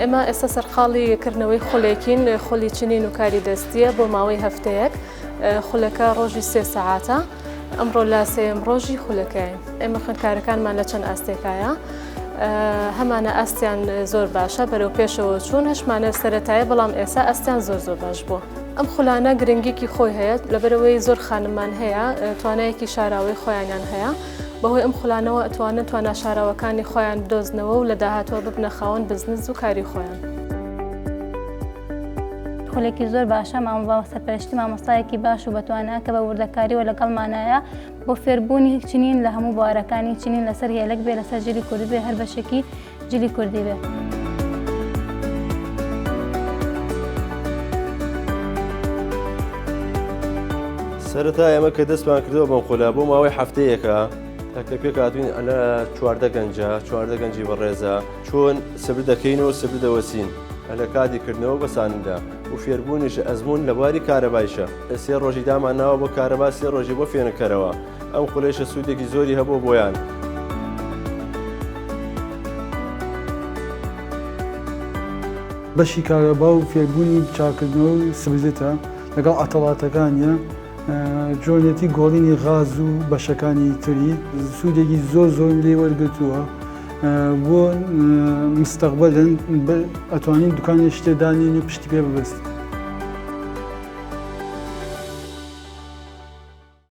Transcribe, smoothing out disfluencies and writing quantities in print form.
ئێمە ئێستا سەرقاڵی کردنەوەی خولێکین خۆلی چنین و کاری دەستیە بۆ ماوەی هەفتەیەک خولەکە ڕۆژی 3 سەعاتە ئەمڕۆ لا سێم ڕۆژی خولەکەین ئێمە خوێندکارەکانمان لە چەند ئاستێکایە هەمانە ئاستیان زۆر باشە بەرەو پێشەوە چوون هەشمانە سەرەتایە بەڵام ئێستا ئاستیان زۆر باش بووە ئەم خولانە گرنگێکی خۆی هەیە لەبەرەوەی زۆر خانممان هەیە توانایەکی شاراوی خۆیانیان هەیە بەهۆی ئەم خولانەوە ئەتوانن توانە شاراوەکانی خۆیان بدۆزنەوە و لە داهاتوە ببنە خاوەن بزنس و کاری خۆیان. خولێکی زۆر باشە سەرپەرشتی مامۆستایەکی باش و بەتوانە کە بە وردەکاریەوە لەگەڵمانایە بۆ فێربوونی چنین لە هەموو بوارەکانی چنین لەسەر هێلک بێ لەسەر جلی کوردی بێ هەر بەشێکی جلی کوردی بێ. سەرەتا ئێمە کە دەستمان کردەوە بەم خولە بۆ ماوەی هەفتەیەکە کە پێک هاتوین لە 14 گەنجی بەڕێزە چۆن سبر دەکەینەوە سبر دەوەسین لە کاتیکردنەوە بەساندا و فێربوونیش ئەزمون لە باری کارەبایشە 3 ڕۆژی دامانناوە بۆ کارەبا 3 ڕۆژی بۆ فێنەکەرەوە ئەم خولەیشە سوودێکی زۆری هەبوو بۆیان. بەشی کارەبا و فێربوونی چاکردنەوە و سبزێتە لەگەڵ ئەتەڵاتەکانیە جۆنێتی گۆڵینی غاز و بەشەکانی تری سوودێکی زۆر لێ وەرگرتووە بۆ مستەقبەلن ئەتوانین دوکانی شتێدانین و پشتی پێ ببەست.